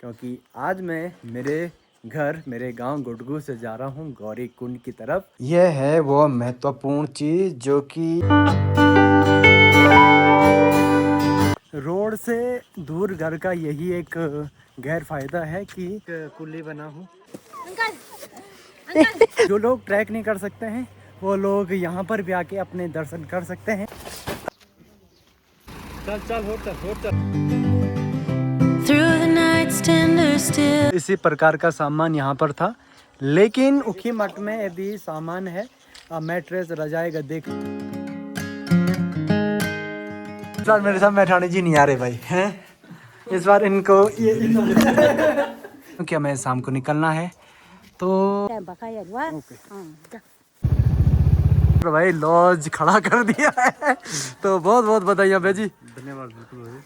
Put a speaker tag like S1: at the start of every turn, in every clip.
S1: क्योंकि आज मैं मेरे गांव गुडगू से जा रहा हूं गौरी कुंड की तरफ। यह है वो महत्वपूर्ण चीज़ जो कि रोड से दूर घर का यही एक गैर फायदा है कि कुल्ली बना हूँ। जो लोग ट्रैक नहीं कर सकते हैं वो लोग यहाँ पर भी आके अपने दर्शन कर सकते हैं। चल चल हो चल। इसी प्रकार का सामान यहाँ पर था, लेकिन उखी मठ में यदि सामान है मैट्रेस रजाई गद्दे। इस बार मेरे साथ मैठाणी जी नहीं आ रहे भाई हैं। इस बार इनको ये क्या मैं शाम को निकलना है तो भाई लॉज खड़ा कर दिया है तो बहुत बहुत बधाइयाँ भाई जी। धन्यवाद। बिल्कुल।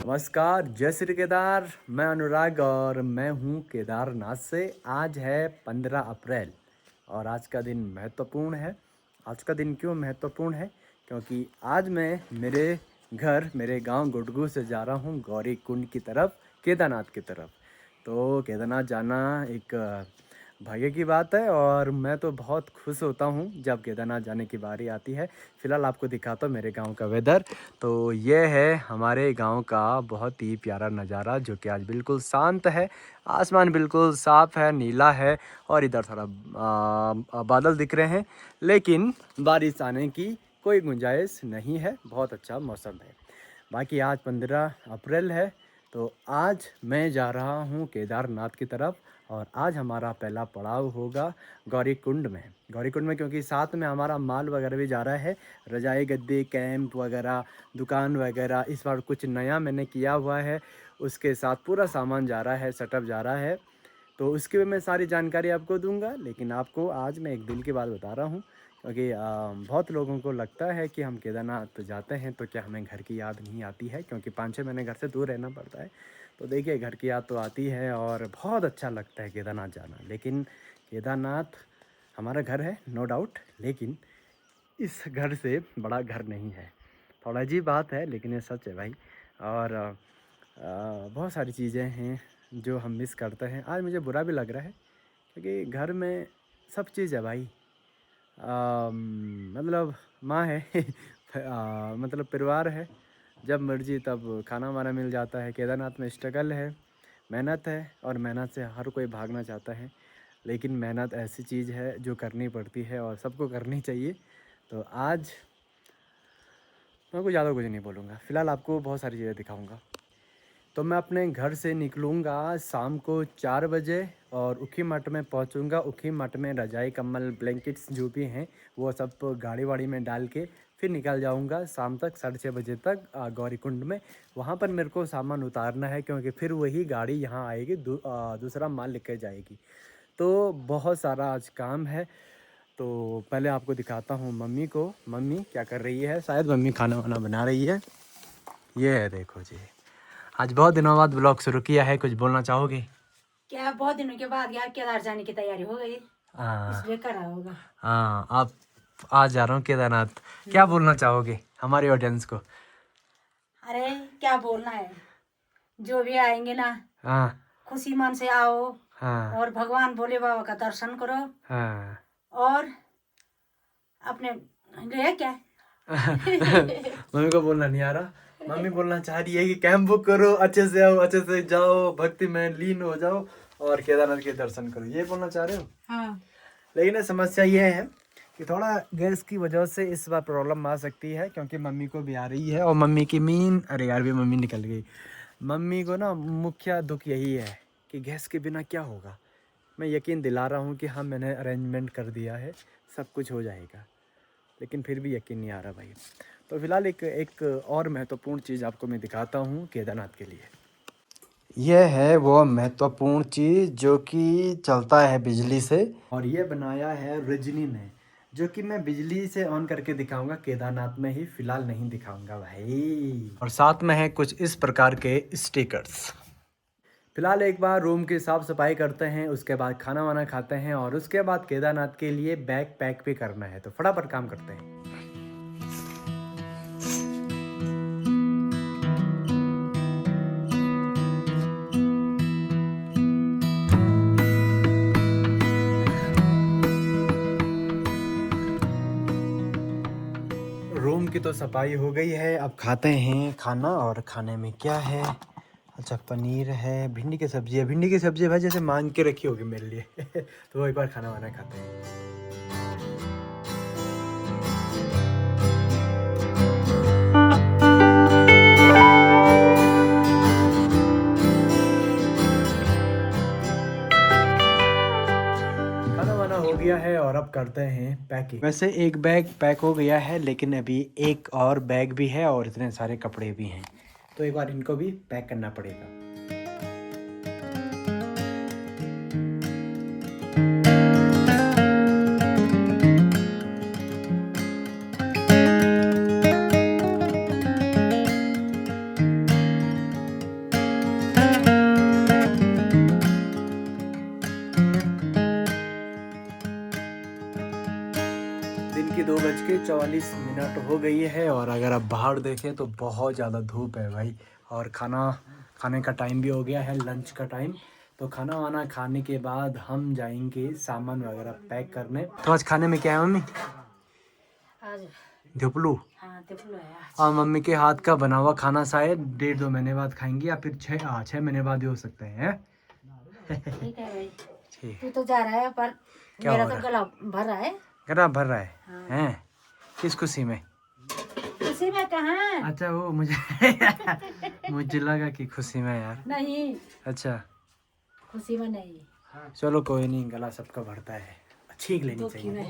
S1: नमस्कार, जय श्री केदार। मैं अनुराग और मैं हूँ केदारनाथ से। आज है 15 अप्रैल और आज का दिन महत्वपूर्ण है। आज का दिन क्यों महत्वपूर्ण है? क्योंकि आज मैं मेरे गांव गुडगू से जा रहा हूँ गौरी कुंड की तरफ, केदारनाथ की तरफ। तो केदारनाथ जाना एक भाग्य की बात है और मैं तो बहुत खुश होता हूँ जब केदारनाथ जाने की बारी आती है। फ़िलहाल आपको दिखाता हूँ मेरे गांव का वेदर। तो ये है हमारे गांव का बहुत ही प्यारा नज़ारा जो कि आज बिल्कुल शांत है। आसमान बिल्कुल साफ़ है, नीला है और इधर थोड़ा बादल दिख रहे हैं, लेकिन बारिश आने की कोई गुंजाइश नहीं है। बहुत अच्छा मौसम है। बाकी आज 15 अप्रैल है तो आज मैं जा रहा हूँ केदारनाथ की तरफ और आज हमारा पहला पड़ाव होगा गौरी कुंड में। गौरी कुंड में क्योंकि साथ में हमारा माल वगैरह भी जा रहा है, रजाई गद्दे, कैंप वगैरह, दुकान वगैरह। इस बार कुछ नया मैंने किया हुआ है, उसके साथ पूरा सामान जा रहा है, सेटअप जा रहा है। तो उसकी भी मैं सारी जानकारी आपको दूंगा, लेकिन आपको आज मैं एक दिल की बात बता रहा हूँ क्योंकि बहुत लोगों को लगता है कि हम केदारनाथ जाते हैं तो क्या हमें घर की याद नहीं आती है, क्योंकि 5-6 महीने घर से दूर रहना पड़ता है। तो देखिए, घर की याद तो आती है और बहुत अच्छा लगता है केदारनाथ जाना। लेकिन केदारनाथ हमारा घर है, नो डाउट, लेकिन इस घर से बड़ा घर नहीं है। थोड़ा अजीब बात है लेकिन ये सच है भाई। और बहुत सारी चीज़ें हैं जो हम मिस करते हैं। आज मुझे बुरा भी लग रहा है क्योंकि घर में सब चीज़ है भाई। मतलब माँ है मतलब परिवार है, जब मर्जी तब खाना वाना मिल जाता है। केदारनाथ में स्ट्रगल है, मेहनत है और मेहनत से हर कोई भागना चाहता है, लेकिन मेहनत ऐसी चीज़ है जो करनी पड़ती है और सबको करनी चाहिए। तो आज मैं कुछ ज़्यादा कुछ नहीं बोलूँगा, फ़िलहाल आपको बहुत सारी चीज़ें दिखाऊँगा। तो मैं अपने घर से निकलूँगा शाम को 4 बजे और उखी मठ में पहुँचूँगा। उखी मठ में रजाई, कंबल, ब्लैंकेट्स जो भी हैं वो सब गाड़ी वाड़ी में डाल के फिर निकल जाऊँगा शाम तक 6:30 बजे तक गौरी कुंड में। वहाँ पर मेरे को सामान उतारना है क्योंकि फिर वही गाड़ी यहाँ आएगी, दूसरा माल लेकर जाएगी। तो बहुत सारा आज काम है। तो पहले आपको दिखाता हूँ मम्मी को। मम्मी क्या कर रही है? शायद मम्मी खाना वाना बना रही है। ये है, देखो जी, आज बहुत दिनों बाद ब्लॉग शुरू किया है। कुछ बोलना चाहोगे?
S2: क्या बहुत दिनों के बाद यार केदार जाने की तैयारी हो गई,
S1: हाँ
S2: इसलिए करा होगा।
S1: हाँ, आप आज जा रहा हूँ केदारनाथ। क्या बोलना चाहोगे हमारे ऑडियंस को?
S2: अरे क्या बोलना है, जो भी आएंगे ना
S1: हाँ
S2: खुशी मन से आओ
S1: हाँ
S2: और भगवान भोले बाबा का दर्शन करो
S1: हाँ
S2: और अपने ले क्या
S1: मम्मी को बोलना नहीं आ रहा। मम्मी बोलना चाह रही है कि कैंप बुक करो, अच्छे से आओ, अच्छे से जाओ, भक्ति में लीन हो जाओ और केदारनाथ के दर्शन करो, ये बोलना चाह रहे हो।
S2: हाँ।
S1: लेकिन समस्या ये है कि थोड़ा गैस की वजह से इस बार प्रॉब्लम आ सकती है क्योंकि मम्मी को भी आ रही है और मम्मी की मीन, अरे यार भी मम्मी निकल गई। मम्मी को ना मुख्य दुख यही है कि गैस के बिना क्या होगा। मैं यकीन दिला रहा हूँ कि हाँ, मैंने अरेंजमेंट कर दिया है, सब कुछ हो जाएगा, लेकिन फिर भी यकीन नहीं आ रहा भाई। तो फिलहाल एक और महत्वपूर्ण चीज़ आपको मैं दिखाता हूँ केदारनाथ के लिए। यह है वो महत्वपूर्ण चीज़ जो कि चलता है बिजली से और ये बनाया है रजनी ने, जो कि मैं बिजली से ऑन करके दिखाऊंगा केदारनाथ में ही, फिलहाल नहीं दिखाऊंगा भाई। और साथ में है कुछ इस प्रकार के स्टिकर्स। फिलहाल एक बार रूम की साफ़ सफाई करते हैं, उसके बाद खाना वाना खाते हैं और उसके बाद केदारनाथ के लिए बैग पैक भी करना है, तो फटाफट काम करते हैं। तो सफाई हो गई है, अब खाते हैं खाना। और खाने में क्या है? अच्छा, पनीर है, भिंडी की सब्जी है। भिंडी की सब्जी भाई जैसे मांग के रखी होगी मेरे लिए तो वो एक बार खाना वाना खाते हैं। खाना वाना हो गया है और अब करते हैं पैकिंग। वैसे एक बैग पैक हो गया है, लेकिन अभी एक और बैग भी है और इतने सारे कपड़े भी हैं, तो एक बार इनको भी पैक करना पड़ेगा। दिन की 2:44 हो गई है और अगर आप बाहर देखें तो बहुत ज़्यादा धूप है भाई। और खाने का टाइम भी हो गया है, लंच का टाइम। तो खाना वाना खाने के बाद हम जाएंगे सामान वगैरह पैक करने। तो आज खाने में क्या है मम्मी?
S2: आज
S1: ढोपलू।
S2: हाँ तेपलो है आज।
S1: और मम्मी के हाथ का बना हुआ खाना शायद 1.5-2 महीने बाद खाएंगे, या फिर 6 महीने बाद भी हो सकते हैं।
S2: ठीक है भाई,
S1: ठीक।
S2: तू तो जा रहा है पर
S1: क्या
S2: मेरा
S1: हो
S2: तो
S1: रहा
S2: गला भर रहा है।
S1: गला भर रहा है?
S2: हाँ।
S1: हैं? किस खुशी में?
S2: खुशी में कहाँ?
S1: अच्छा वो मुझे मुझे लगा कि खुशी में यार।
S2: नहीं,
S1: अच्छा
S2: खुशी में नहीं।
S1: चलो कोई नहीं, गला सबका भरता है, छींक लेनी
S2: तो
S1: चाहिए।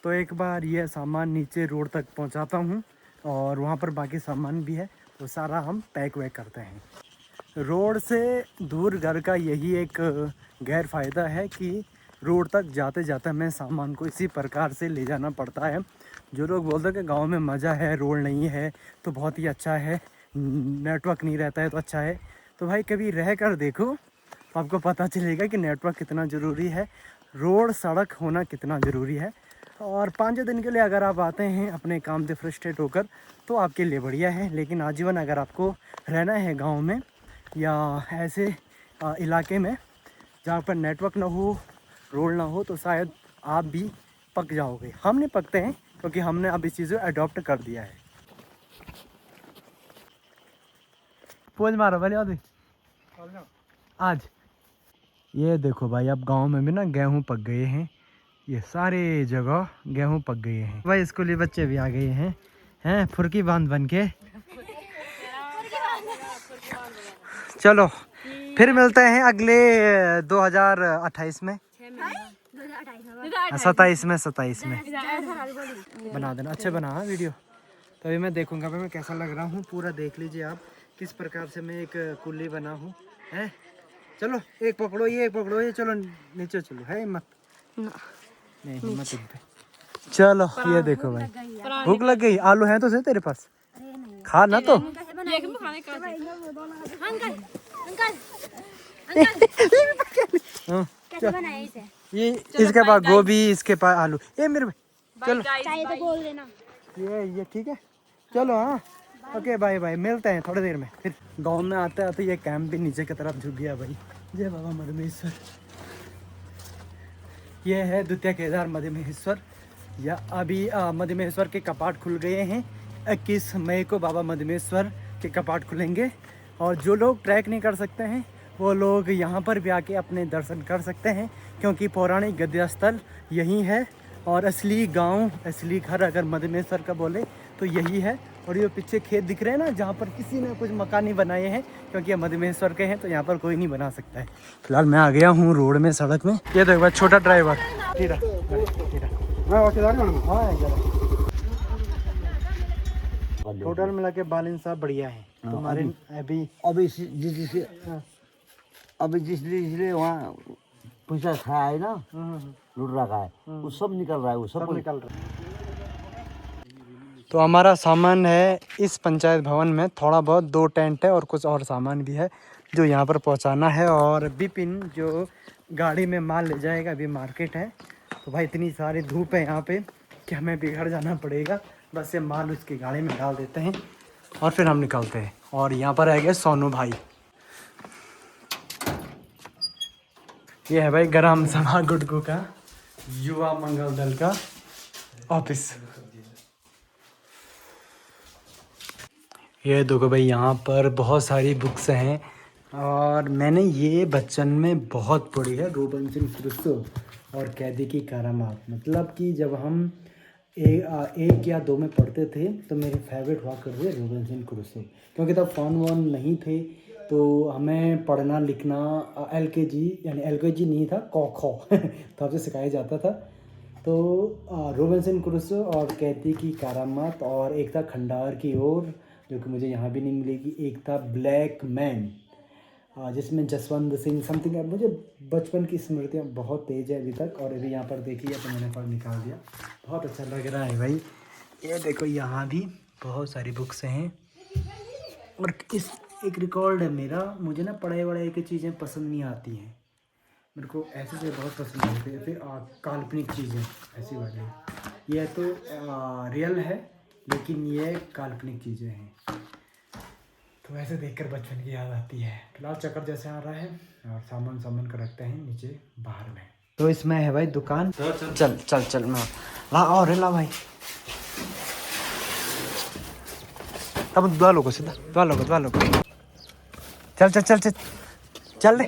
S1: तो एक बार ये सामान नीचे रोड तक पहुंचाता हूं और वहां पर बाकी सामान भी है, तो सारा हम पैक वैक करते हैं। रोड से दूर घर का यही एक गैर फायदा है कि रोड तक जाते जाते हमें सामान को इसी प्रकार से ले जाना पड़ता है। जो लोग बोलते हैं कि गांव में मज़ा है, रोड नहीं है तो बहुत ही अच्छा है, नेटवर्क नहीं रहता है तो अच्छा है, तो भाई कभी रह कर देखो तो आपको पता चलेगा कि नेटवर्क कितना ज़रूरी है, रोड सड़क होना कितना ज़रूरी है। और 5 दिन के लिए अगर आप आते हैं अपने काम से फ्रस्ट्रेट होकर तो आपके लिए बढ़िया है, लेकिन आजीवन अगर आपको रहना है गांव में या ऐसे इलाके में जहाँ पर नेटवर्क ना हो, रोड ना हो, तो शायद आप भी पक जाओगे। हम नहीं पकते हैं क्योंकि हमने अब इस चीज़ को अडॉप्ट कर दिया है। पोज मारो भले आज। ये देखो भाई, अब गांव में भी ना गेहूं पक गए हैं, ये सारे जगह गेहूं पक गए हैं भाई। स्कूली बच्चे भी आ गए हैं फुर्की बांध बन के। चलो फिर मिलते हैं अगले 2028 में, 27 में बना देना। अच्छे बना वीडियो, तभी मैं देखूंगा भाई मैं कैसा लग रहा हूँ। पूरा देख लीजिए आप किस प्रकार से मैं एक कुल्ली बना हूँ। है चलो एक पकड़ो ये, चलो नीचे चलो, है हिम्मत? नहीं हिम्मत पे। चलो ये देखो भाई, भूख लग गई। आलू है तो सही तेरे पास, खा ना तो। ये इसके पास गोभी, इसके पास आलू, ये मेरे भाई चलो चाहिए तो बोल देना। ये ठीक है, चलो हाँ ओके बाय बाय, मिलते हैं थोड़ी देर में फिर। गांव में आते आते ये कैंप भी नीचे की तरफ झुक गया भाई। जय बाबा मधुमेश्वर। ये है द्वितीय केदार मधुमेश्वर। या अभी मधुमेश्वर के कपाट खुल गए हैं। 21 मई को बाबा मधुमेश्वर के कपाट खुलेंगे और जो लोग ट्रैक नहीं कर सकते हैं वो लोग यहाँ पर भी आके अपने दर्शन कर सकते हैं, क्योंकि पौराणिक गद्या स्थल यही है और असली गांव, असली घर अगर मधुमेश्वर का बोले तो यही है। और ये पीछे खेत दिख रहे हैं ना, जहाँ पर किसी ने कुछ मकान नहीं बनाए हैं, क्योंकि ये मधुमेश्वर के हैं तो यहाँ पर कोई नहीं बना सकता है। फिलहाल मैं आ गया हूँ रोड में, सड़क में। ये देखो छोटा ड्राइवर टोटल मिला के बालिन साहब बढ़िया है तुम्हारे।
S3: अभी जिसलिए वहाँ पैसा खाया है ना, लूट रखा है, वो सब निकल रहा है, वो सब
S1: निकल रहा है। तो हमारा सामान है इस पंचायत भवन में, थोड़ा बहुत 2 टेंट है और कुछ और सामान भी है जो यहाँ पर पहुँचाना है। और विपिन जो गाड़ी में माल ले जाएगा, अभी मार्केट है तो भाई इतनी सारी धूप है यहाँ पे कि हमें बिगड़ जाना पड़ेगा। बस ये माल उसकी गाड़ी में डाल देते हैं और फिर हम निकलते हैं। और यहाँ पर है गए सोनू भाई। ये है भाई ग्राम सभा गुटकू का युवा मंगल दल का ऑफिस। ये देखो भाई, यहाँ पर बहुत सारी बुक्स हैं और मैंने ये बचपन में बहुत पढ़ी है, रोबिन्सन क्रूसो और कैदी की करामात। मतलब कि जब हम एक या दो में पढ़ते थे तो मेरे फेवरेट हुआ करते रोबिन्सन क्रूसो, क्योंकि तब फ़ोन वोन नहीं थे तो हमें पढ़ना लिखना LKG यानी LKG नहीं था, क ख तब से सिखाया जाता था। तो रोबिन्सन क्रूसो और कैदी की करामात, और एक था खंडार की ओर जो कि मुझे यहाँ भी नहीं मिलेगी, एक था ब्लैक मैन जिसमें जसवंत सिंह समथिंग। मुझे बचपन की स्मृतियाँ बहुत तेज़ है अभी तक, और अभी यहाँ पर देखिए तो मैंने पढ़ निकाल दिया, बहुत अच्छा लग रहा है भाई। ये देखो यहाँ भी बहुत सारी बुक्स हैं, और इस एक रिकॉर्ड है मेरा, मुझे ना पढ़ाई वढ़ाई की चीज़ें पसंद नहीं आती हैं, मेरे को ऐसे से बहुत पसंद आते हैं, फिर काल्पनिक चीज़ें ऐसी वाली। ये तो रियल है लेकिन ये काल्पनिक चीज़ें हैं, तो ऐसे देखकर बचपन की याद आती है। फिलहाल चक्कर जैसे आ रहा है और सामान कर रखते हैं नीचे बाहर में। तो इसमें है भाई दुकान। चल चल चल मैं ला और ला भाई, तब दुआ लोगो सीधा दुआ लोगो चल चल चल चल चल रे।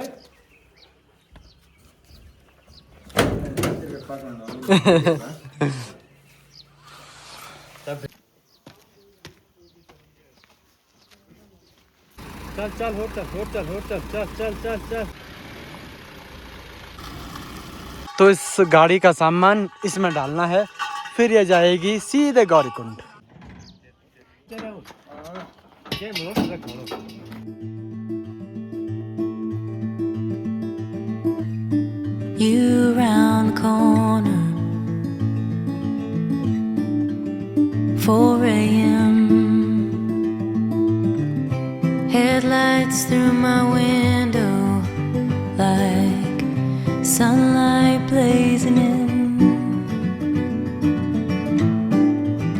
S1: चल चल हो चल। तो इस गाड़ी का सामान इसमें डालना है, फिर ये जाएगी सीधे Gaurikund.
S4: You round the corner, 4 a.m. Headlights through my window like sunlight blazing in.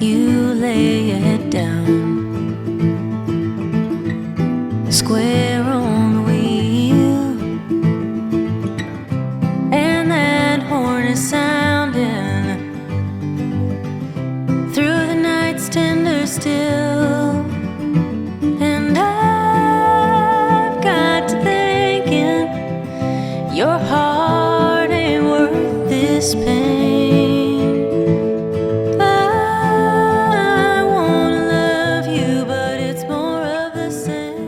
S4: You lay your head down, square on the wheel, and that horn is sounding through the night's tender still. And I've got to thinking your heart ain't worth this pain. I wanna love you, but it's more of the same.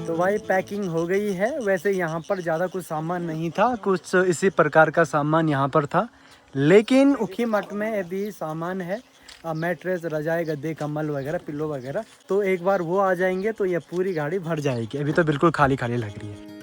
S1: तो भाई packing हो गई है। वैसे यहाँ पर ज़्यादा कुछ सामान नहीं था, कुछ इसी प्रकार का सामान यहाँ पर था, लेकिन उखी मठ में अभी सामान है, मैट्रेस, रजाई, गद्दे, कम्बल वगैरह, पिल्लो वगैरह। तो एक बार वो आ जाएंगे तो ये पूरी गाड़ी भर जाएगी। अभी तो बिल्कुल खाली खाली लग रही है।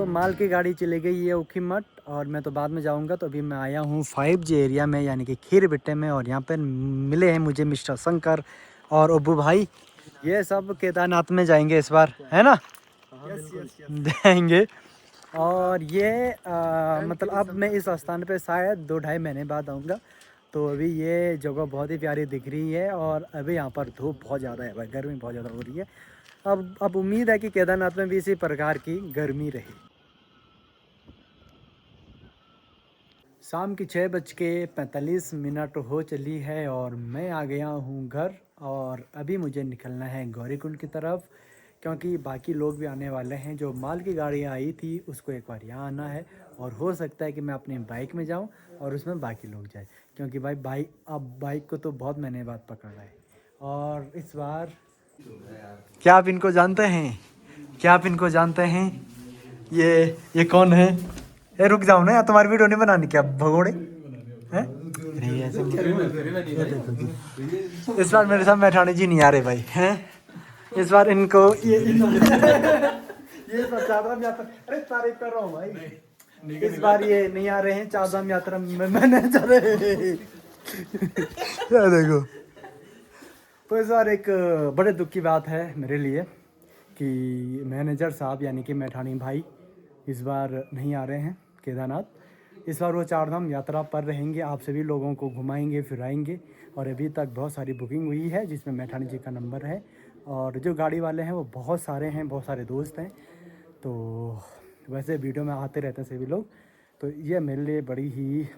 S1: माल की गाड़ी चली गई है उखी मठ, और मैं तो बाद में जाऊंगा। तो अभी मैं आया हूँ 5G एरिया में यानी कि खीरबिट्टे में, और यहाँ पर मिले हैं मुझे मिस्टर शंकर और अब्बू भाई। ये सब केदारनाथ में जाएंगे इस बार, है ना? जाएंगे। और ये मतलब अब मैं इस स्थान पे शायद 2-2.5 महीने बाद आऊँगा। तो अभी ये जगह बहुत ही प्यारी दिख रही है, और अभी यहाँ पर धूप बहुत ज़्यादा है भाई, गर्मी बहुत ज़्यादा हो रही है। अब उम्मीद है कि केदारनाथ में भी इसी प्रकार की गर्मी रहे। शाम की 6:45 हो चली है और मैं आ गया हूँ घर, और अभी मुझे निकलना है गौरीकुंड की तरफ, क्योंकि बाकी लोग भी आने वाले हैं। जो माल की गाड़ी आई थी उसको एक बार यहाँ आना है, और हो सकता है कि मैं अपनी बाइक में जाऊँ और उसमें बाकी लोग जाए, क्योंकि भाई बाइक को तो बहुत महीने बाद पकड़ा है। और इस बार क्या आप इनको जानते हैं? ये कौन है? ये रुक जाओ ना यार, तुम्हारी वीडियो नहीं बनानी क्या भगोड़े हैं? नहीं ऐसे इस बार मेरे साथ मैठानी जी नहीं आ रहे भाई हैं। इस बार इनको ये चारधाम यात्रा, अरे तारीफ कर रहा हूँ भाई। इस बार ये नहीं आ रहे हैं चारधाम यात्रा में, मैंने चले देखो तो इस बार एक बड़े दुख की बात है मेरे लिए कि मैनेजर साहब यानी कि मैठानी भाई इस बार नहीं आ रहे हैं केदारनाथ। इस बार वो 4 धाम यात्रा पर रहेंगे, आप सभी लोगों को घुमाएंगे फिराएंगे। और अभी तक बहुत सारी बुकिंग हुई है जिसमें मैठानी जी का नंबर है, और जो गाड़ी वाले हैं वो बहुत सारे हैं, बहुत सारे दोस्त हैं। तो वैसे वीडियो में आते रहते हैं सभी लोग। तो ये मेरे लिए बड़ी ही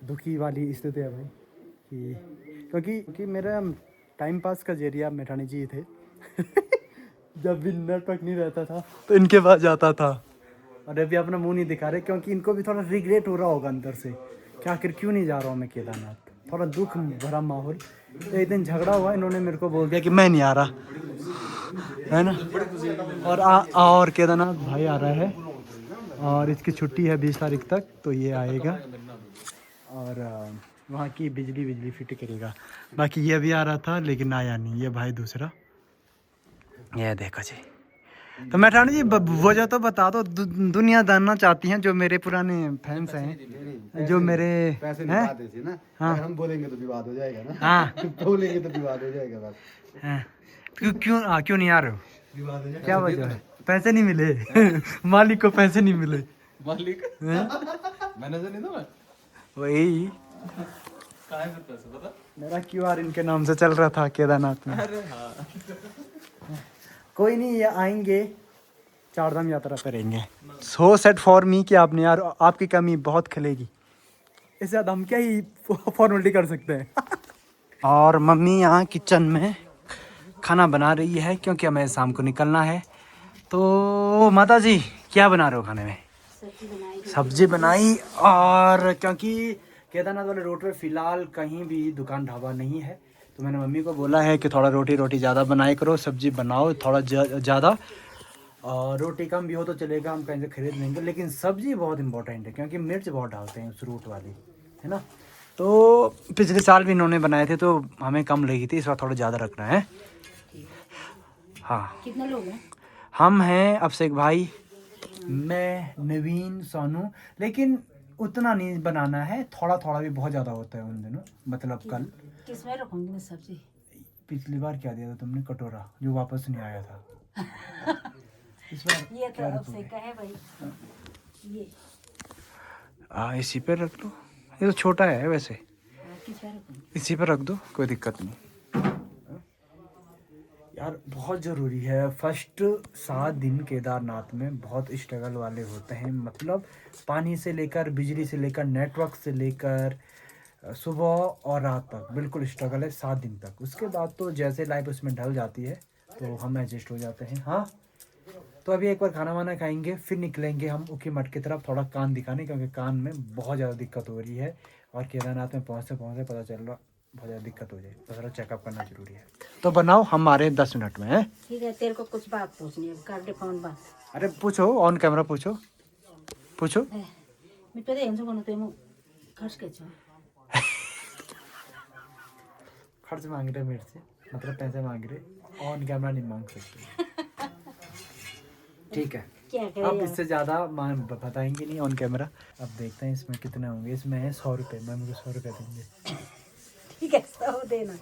S1: दुखी वाली स्थिति है भाई क्योंकि मेरा टाइम पास का जरिया मैठानी जी थे। जब भी नेटवर्क नहीं रहता था तो इनके पास जाता था, और अभी अपना मुंह नहीं दिखा रहे क्योंकि इनको भी थोड़ा रिग्रेट हो रहा होगा अंदर से कि आखिर क्यों नहीं जा रहा हूँ मैं केदारनाथ। थोड़ा दुख भरा माहौल। तो एक दिन झगड़ा हुआ, इन्होंने मेरे को बोल दिया कि मैं नहीं आ रहा, है ना। और केदारनाथ भाई आ रहा है और इसकी छुट्टी है 20 तारीख तक, तो ये आएगा और वहाँ की बिजली फिट करेगा। बाकी ये भी आ रहा था लेकिन आया नहीं, ये भाई दूसरा। ये देखो जी। तो मैठानी जी वजह तो बता दो, दुनिया जानना चाहती हैं जो मेरे पुराने फैंस हैं, जो मेरे
S3: पैसे
S1: हैं।
S3: ना।
S1: हाँ।
S3: हम बोलेंगे तो विवाद हो जाएगा ना।
S1: हाँ।
S3: बोलेंगे तो विवाद हो जाएगा बस।
S1: हाँ। क्यों नहीं आ रहे हो? क्या वजह है? पैसे नहीं मिले। मालिक को पैसे नहीं मिले।
S5: मालिक मैनेजर नहीं था मैं।
S1: वही
S5: कहाँ से पैसे पता?
S1: मेरा QR इनके नाम से चल रहा था केदारनाथ में।
S5: अरे हाँ।
S1: कोई नहीं, ये आएंगे, 4 धाम यात्रा करेंगे। सो सेट फॉर मी कि आपने यार आपकी कमी बहुत खलेगी, इससे ज़्यादा हम क्या ही फॉर्मेलिटी कर सकते हैं। और मम्मी यहाँ किचन में खाना बना रही है क्योंकि हमें शाम को निकलना है। तो माता जी क्या बना रहे हो खाने में? सब्जी बनाई। और क्योंकि केदारनाथ वाले रोड पे फ़िलहाल कहीं भी दुकान ढाबा नहीं है, तो मैंने मम्मी को बोला है कि थोड़ा रोटी ज़्यादा बनाए करो, सब्जी बनाओ थोड़ा ज़्यादा, और रोटी कम भी हो तो चलेगा, हम कहीं से खरीद लेंगे। लेकिन सब्जी बहुत इंपॉर्टेंट है क्योंकि मिर्च बहुत डालते हैं उस रूट वाली, है ना। तो पिछले साल भी इन्होंने बनाए थे तो हमें कम लगी थी, इस बार थोड़ा ज़्यादा रखना है। हाँ।
S2: कितने लोग हैं?
S1: हम हैं अभिषेक भाई, मैं, नवीन, सोनू। लेकिन उतना नहीं बनाना है, थोड़ा भी बहुत ज़्यादा होता है उन दिनों, मतलब कल।
S2: किसमें रखूंगी मैं सब्जी?
S1: पिछली बार क्या दिया था तुमने? कटोरा जो वापस नहीं आया था। इस बार
S2: ये तो
S1: क्या
S2: अब
S1: रखोगे?
S2: से कहे भाई। ये
S1: इसी पे रख लो, ये तो छोटा है वैसे।
S2: किस पे रखूंगी?
S1: इसी पे रख दो, कोई दिक्कत नहीं। यार बहुत ज़रूरी है, फर्स्ट 7 दिन केदारनाथ में बहुत स्ट्रगल वाले होते हैं, मतलब पानी से लेकर, बिजली से लेकर, नेटवर्क से लेकर, सुबह और रात तक बिल्कुल स्ट्रगल है 7 दिन तक। उसके बाद तो जैसे लाइफ उसमें ढल जाती है तो हम एडजस्ट हो जाते हैं। हाँ, तो अभी एक बार खाना वाना खाएंगे, फिर निकलेंगे हम उखी मठ की तरफ थोड़ा कान दिखाने, क्योंकि कान में बहुत ज़्यादा दिक्कत हो रही है और केदारनाथ में पहुँचते पता चल रहा बहुत ज़्यादा दिक्कत हो जाए, तो थोड़ा चेकअप करना जरूरी है। तो बनाओ, हमारे 10 मिनट में है।
S2: ठीक है, तेरे को कुछ बात पूछनी है, कर दे फोन बात।
S1: अरे पूछो, ऑन कैमरा पूछो।
S2: मैं तो हेर्छु गर्नु त्यो म खर्च के छु।
S1: खर्च मांग रहे मेरे से, मतलब पैसे मांग रहे, ऑन कैमरा नहीं मांग सकते। ठीक है,
S2: क्या
S1: अब
S2: करे?
S1: इससे ज़्यादा बताएंगे नहीं ऑन कैमरा। अब देखते हैं इसमें कितने होंगे। इसमें है 100 रुपये, मैं मुझे 100 रुपये देंगे।
S2: ठीक है, 100 देना।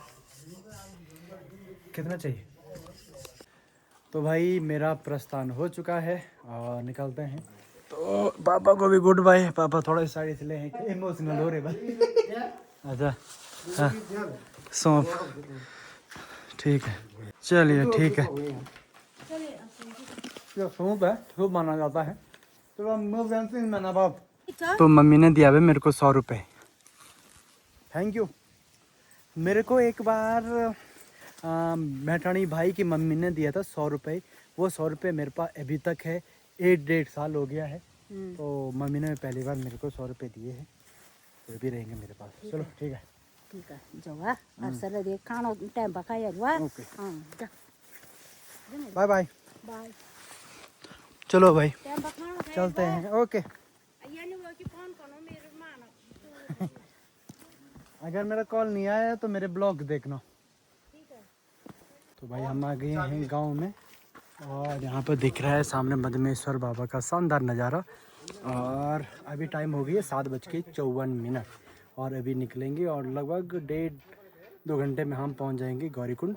S1: कितना चाहिए? तो भाई मेरा प्रस्थान हो चुका है और निकलते हैं। तो पापा को भी गुड बाय। पापा थोड़ा साइड इसलिए हैं, इमोशनल हो रहे भाई। अच्छा हाँ, सौंप, ठीक है, चलिए ठीक है। ये सौंप है, सौंप माना जाता है। तो मैंने बाप, तो मम्मी ने दिया है मेरे को 100 रुपये, थैंक यू। मेरे को एक बार मैठानी भाई की मम्मी ने दिया था 100 रुपये। वो 100 रुपये मेरे पास अभी तक है, 1-1.5 साल हो गया है। तो मम्मी ने पहली बार मेरे को 100 रुपये दिए हैं, वो भी रहेंगे मेरे पास। चलो ठीक है,
S2: ठीक है, जाओ। अरसर दे खाना टाइम पकाया हुआ।
S1: ओके,
S2: हां, जा।
S1: Bye bye.
S2: बाय।
S1: चलो भाई
S2: टाइम पकाना
S1: चलते हैं। ओके,
S2: ये नहीं हुआ कि फोन करो मेरे माना।
S1: अगर मेरा कॉल नहीं आया तो मेरे ब्लॉग देखना। तो भाई हम आ गए हैं गांव में, और यहाँ पर दिख रहा है सामने मधमेश्वर बाबा का शानदार नज़ारा। और अभी टाइम हो गई है 7:54 और अभी निकलेंगे, और लगभग 2 घंटे में हम पहुंच जाएंगे गौरीकुंड।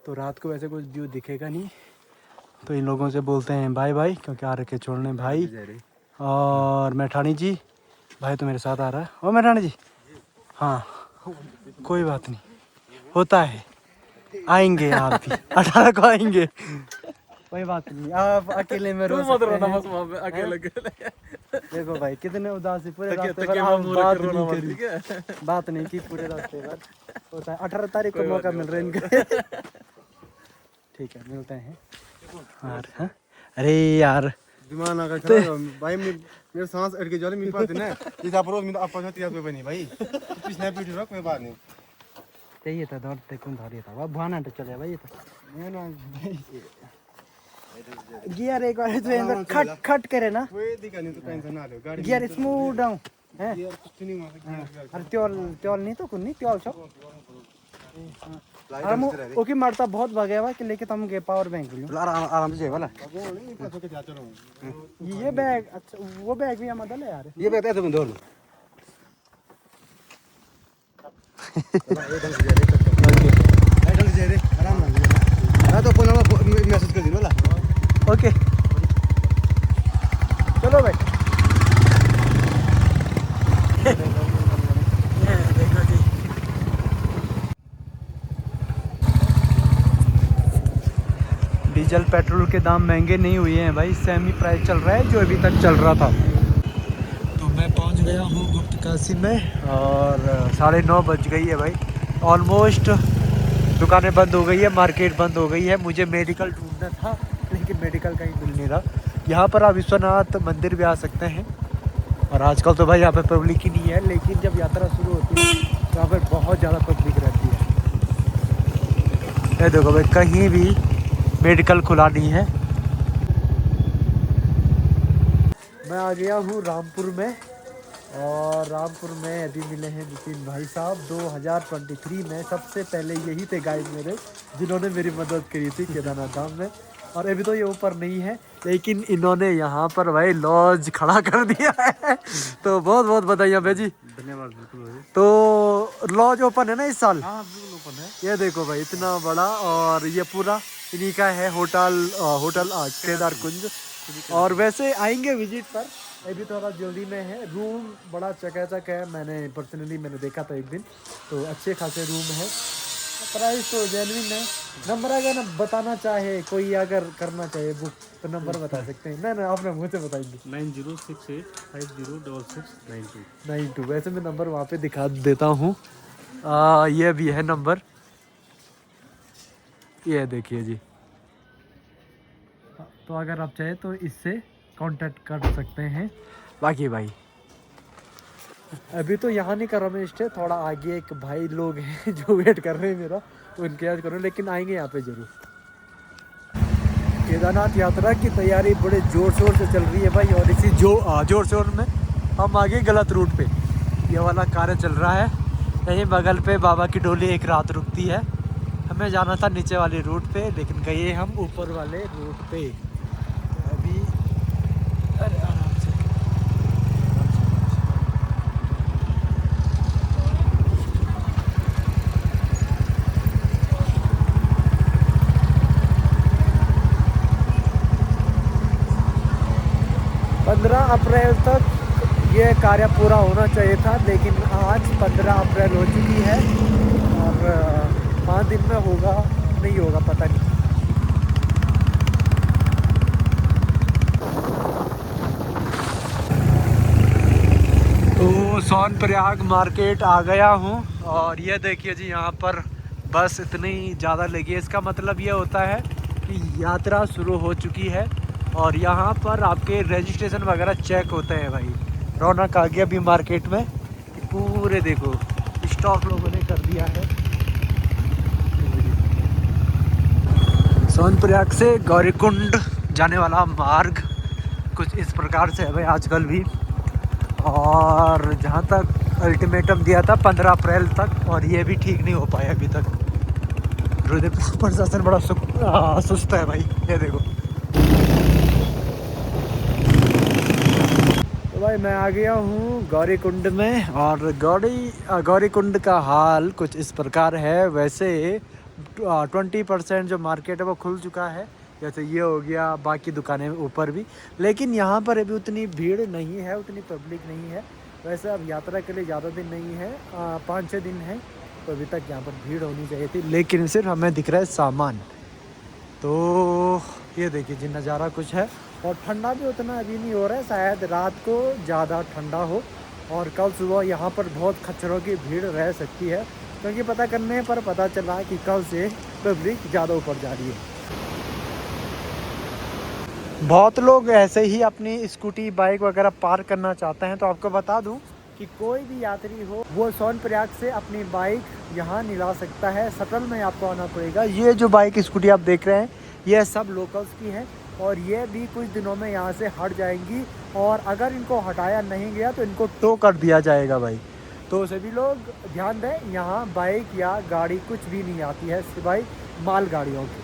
S1: तो रात को वैसे कुछ व्यू दिखेगा नहीं, तो इन लोगों से बोलते हैं बाय बाय, क्योंकि आ रखे छोड़ने भाई। और मैठानी जी, भाई तो मेरे साथ आ रहा है। ओ मैठानी जी, हाँ कोई बात नहीं, होता है, आएंगे आप भी 18 को आएंगे, कोई बात नहीं। आप अकेले में रो सकते हैं।
S5: अकेले
S1: देखो भाई कितने उदासी पूरे रास्ते
S5: तकिए
S1: पर
S5: में
S1: आप
S5: मुँह
S1: बात
S5: रख के रोना
S1: नहीं
S5: मत,
S1: करी,
S5: ठीक है?
S1: बात नहीं की पूरे रास्ते पर। होता है 18 तारीख को मौका मिल रहा है इनको। ठीक है, मिलते हैं। और हाँ? अरे यार
S6: दिमाग ना कर भाई, मेरे सांस अटके के जाले मेरे पास ना इस आप रोज में आप 50 रुपए बनी भाई, पिछले पीठ रख कोई बात नहीं।
S1: चाहिए था दौड़ते कौन धोरी था वह भाना तो चले भाई। तो
S6: मैं ना
S1: गियर एक बार तो अंदर खट खट करे ना,
S6: कोई दिक्कत नहीं, तो टेंशन ना लो, गाड़ी
S1: गियर स्मूथ डाउन है।
S6: यार कुछ नहीं मार।
S1: अरे त्योल नहीं तो कुन्नी त्योल छो। हम ओके मारता बहुत भागे हुआ कि लेके तुम के पावर बैंक लो
S6: आराम से वाला
S1: ये बैग। अच्छा वो बैग भी हमारा है यार।
S6: ये बताया तुम दौड़ आराम ना तो फोन मैसेज कर दी वाला।
S1: ओके चलो भाई। देखो जी, डीजल पेट्रोल के दाम महंगे नहीं हुए हैं भाई, सेमी प्राइस चल रहा है जो अभी तक चल रहा था। तो मैं पहुंच गया हूँ गुप्तकाशी में और 9:30 बज गई है भाई। ऑलमोस्ट दुकानें बंद हो गई है, मार्केट बंद हो गई है। मुझे मेडिकल ढूंढना था लेकिन मेडिकल कहीं मिल नहीं रहा। यहाँ पर आप विश्वनाथ मंदिर भी आ सकते हैं, और आजकल तो भाई यहाँ पे पब्लिक ही नहीं है, लेकिन जब यात्रा शुरू होती है तो यहाँ पर बहुत ज़्यादा पब्लिक रहती है। ये देखो भाई, कहीं भी मेडिकल खुला नहीं है। मैं आ गया हूँ रामपुर में, और रामपुर में अभी मिले हैं नितिन भाई साहब। 2023 में सबसे पहले यही थे गाइड मेरे, जिन्होंने मेरी मदद करी थी केदारनाथ धाम में। और अभी तो ये ऊपर नहीं है, लेकिन इन्होंने यहाँ पर भाई लॉज खड़ा कर दिया है। तो बहुत बहुत बधाइयाँ भाई जी,
S6: धन्यवाद। बिल्कुल
S1: तो लॉज ओपन है ना इस साल?
S6: हाँ बिल्कुल ओपन है।
S1: ये देखो भाई इतना बड़ा, और ये पूरा इन्हीं का है होटल केदार कुंज। और वैसे आएंगे विजिट पर, अभी थोड़ा जल्दी में है। रूम बड़ा चकाचक है, मैंने देखा था एक दिन, तो अच्छे खासे रूम है। प्राइस तो जेन्युइन है। नंबर अगर ना बताना चाहे कोई, अगर करना चाहे बुक, तो नंबर बता सकते हैं। ना आपने मुँह से बताएंगे 9068506692। वैसे मैं नंबर वहाँ पे दिखा देता हूँ, ये भी है नंबर, ये देखिए जी। तो अगर आप चाहे तो इससे कांटेक्ट कर सकते हैं। बाकी भाई अभी तो यहाँ नहीं कर रहा मैं स्टे, थोड़ा आगे एक भाई लोग हैं जो वेट कर रहे हैं मेरा, तो उनके याद करूँ, लेकिन आएंगे यहाँ पे जरूर। केदारनाथ यात्रा की तैयारी बड़े जोर शोर से चल रही है भाई, और इसी जोर शोर में हम आगे गलत रूट पे, ये वाला कार्य चल रहा है। यहीं बगल पे बाबा की डोली एक रात रुकती है। हमें जाना था नीचे वाले रूट पे, लेकिन गए हम ऊपर वाले रूट पे। अभी अरे आराम से अप्रैल तक ये कार्य पूरा होना चाहिए था, लेकिन आज 15 अप्रैल हो चुकी है, और 5 दिन में होगा नहीं होगा पता नहीं। तो सोनप्रयाग मार्केट आ गया हूँ, और ये देखिए जी यहाँ पर बस इतनी ज़्यादा लगी है। इसका मतलब ये होता है कि यात्रा शुरू हो चुकी है, और यहाँ पर आपके रजिस्ट्रेशन वगैरह चेक होते हैं भाई। रौनक आ गया अभी मार्केट में, पूरे देखो स्टॉक लोगों ने कर दिया है। सोनप्रयाग से गौरीकुंड जाने वाला मार्ग कुछ इस प्रकार से है भाई आजकल भी, और जहाँ तक अल्टीमेटम दिया था 15 अप्रैल तक, और ये भी ठीक नहीं हो पाया अभी तक। रुद्रपुर प्रशासन बड़ा सुस्त है भाई, ये देखो। तो भाई भाई मैं आ गया हूँ गौरीकुंड में और गौरीकुंड का हाल कुछ इस प्रकार है। वैसे 20% जो मार्केट है वो खुल चुका है, जैसे ये हो गया, बाकी दुकानें ऊपर भी, लेकिन यहाँ पर अभी उतनी भीड़ नहीं है, उतनी पब्लिक नहीं है। वैसे अब यात्रा के लिए ज़्यादा दिन नहीं है, 5-6 दिन है, तो अभी तक यहाँ पर भीड़ होनी चाहिए थी, लेकिन सिर्फ हमें दिख रहा है सामान। तो ये देखिए जी नज़ारा कुछ है, और ठंडा भी उतना अभी नहीं हो रहा है, शायद रात को ज़्यादा ठंडा हो, और कल सुबह यहाँ पर बहुत खच्चरों की भीड़ रह सकती है, क्योंकि पता करने पर पता चला कि कल से पब्लिक ज़्यादा ऊपर जा रही है। बहुत लोग ऐसे ही अपनी स्कूटी बाइक वगैरह पार्क करना चाहते हैं, तो आपको बता दूं कि कोई भी यात्री हो वो सोनप्रयाग से अपनी बाइक यहाँ नहीं ला सकता है, शटल में आपको आना पड़ेगा। ये जो बाइक स्कूटी आप देख रहे हैं ये सब लोकल्स की हैं, और ये भी कुछ दिनों में यहाँ से हट जाएंगी, और अगर इनको हटाया नहीं गया तो इनको टो कर दिया जाएगा भाई। तो सभी लोग ध्यान दें, यहाँ बाइक या गाड़ी कुछ भी नहीं आती है सिवाय माल गाड़ियों की।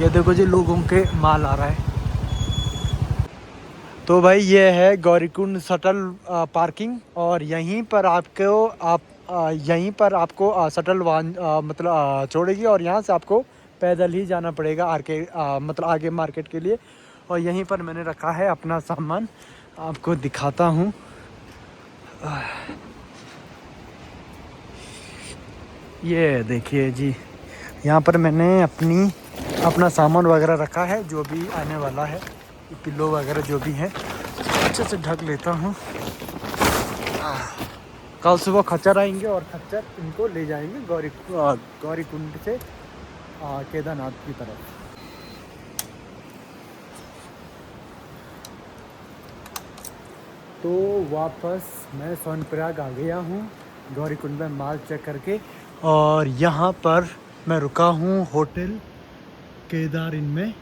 S1: ये देखो जी लोगों के माल आ रहा है। तो भाई ये है गौरीकुंड शटल पार्किंग, और यहीं पर आपको शटल वाहन मतलब छोड़ेगी, और यहाँ से आपको पैदल ही जाना पड़ेगा मतलब आगे मार्केट के लिए। और यहीं पर मैंने रखा है अपना सामान, आपको दिखाता हूँ। ये देखिए जी, यहाँ पर मैंने अपना सामान वगैरह रखा है, जो भी आने वाला है, पिल्लो वगैरह जो भी है, अच्छे से ढक लेता हूँ। कल सुबह खच्चर आएंगे और खच्चर इनको ले जाएंगे गौरीकुंड से केदारनाथ की तरफ। तो वापस मैं सोनप्रयाग आ गया हूँ गौरीकुंड में माल चेक करके, और यहाँ पर मैं रुका हूँ होटल केदार इन में,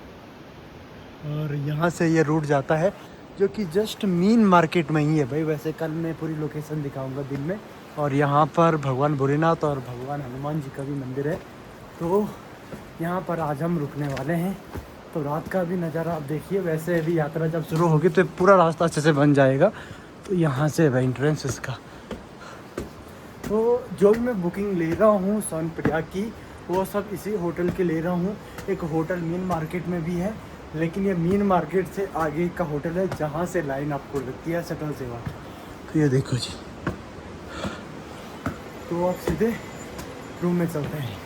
S1: और यहाँ से ये रूट जाता है जो कि जस्ट मीन मार्केट में ही है भाई। वैसे कल मैं पूरी लोकेशन दिखाऊंगा दिन में। और यहाँ पर भगवान भोलेनाथ और भगवान हनुमान जी का भी मंदिर है, तो यहाँ पर आज हम रुकने वाले हैं। तो रात का भी नज़ारा आप देखिए। वैसे अभी यात्रा जब शुरू होगी तो पूरा रास्ता अच्छे से बन जाएगा। तो यहाँ से भाई एंट्रेंस इसका। तो जो भी मैं बुकिंग ले रहा हूँ सोनप्रयाग की, वो सब इसी होटल के ले रहा हूँ। एक होटल मीन मार्केट में भी है, लेकिन ये मीन मार्केट से आगे का होटल है जहाँ से लाइन आपको लगती है शटल सेवा। तो ये देखो जी, तो आप सीधे रूम में चलते हैं।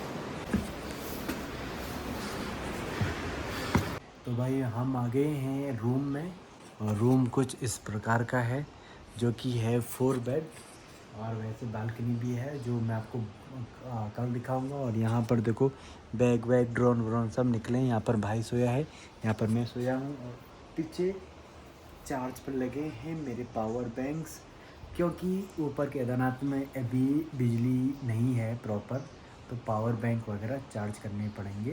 S1: तो भाई हम आ गए हैं रूम में, और रूम कुछ इस प्रकार का है, जो कि है 4 बेड, और वैसे बालकनी भी है जो मैं आपको कल दिखाऊंगा। और यहाँ पर देखो बैग वैग ड्रोन व्रोन सब निकले हैं। यहाँ पर भाई सोया है, यहाँ पर मैं सोया हूँ, और पीछे चार्ज पर लगे हैं मेरे पावर बैंक्स, क्योंकि ऊपर केदारनाथ में अभी बिजली नहीं है प्रॉपर, तो पावर बैंक वगैरह चार्ज करने पड़ेंगे।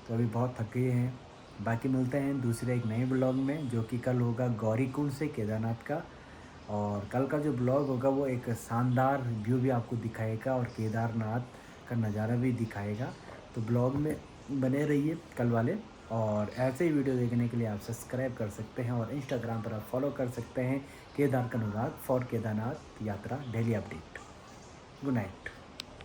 S1: तो अभी बहुत थके हैं। बाकी मिलते हैं दूसरे एक नए ब्लॉग में, जो कि कल होगा गौरीकुंड से केदारनाथ का। और कल का जो ब्लॉग होगा वो एक शानदार व्यू भी आपको दिखाएगा, और केदारनाथ का नज़ारा भी दिखाएगा। तो ब्लॉग में बने रहिए कल वाले, और ऐसे ही वीडियो देखने के लिए आप सब्सक्राइब कर सकते हैं, और इंस्टाग्राम पर आप फॉलो कर सकते हैं केदार का अनुराग फॉर केदारनाथ यात्रा डेली अपडेट। Good night.